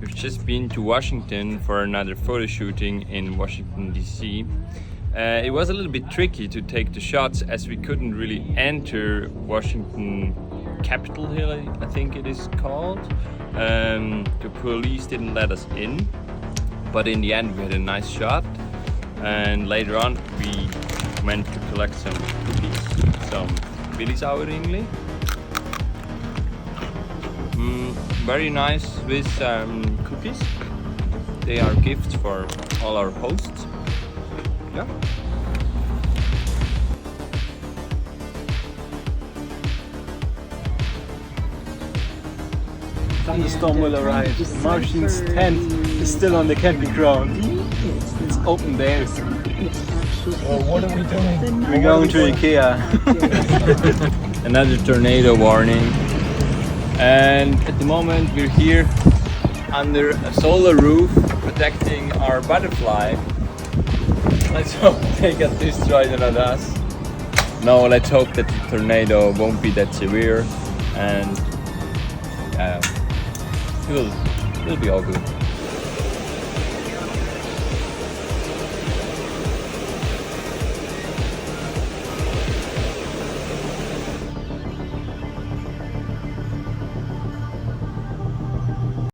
We've just been to Washington for another photo shooting in Washington DC. It was a little bit tricky to take the shots as we couldn't really enter Washington Capitol Hill, I think it is called. The police didn't let us in, but in the end we had a nice shot. And later on we went to collect some cookies, some Billisauerringli. Very nice Swiss cookies. They are gifts for all our hosts. Yeah. Thunderstorm will arrive. Martian's tent is still on the camping ground. It's open there. Well, what are we doing? We're going to IKEA. Another tornado warning. And at the moment we're here under a solar roof protecting our butterfly. Let's hope they get destroyed and not us. No, let's hope that the tornado won't be that severe and it'll be all good.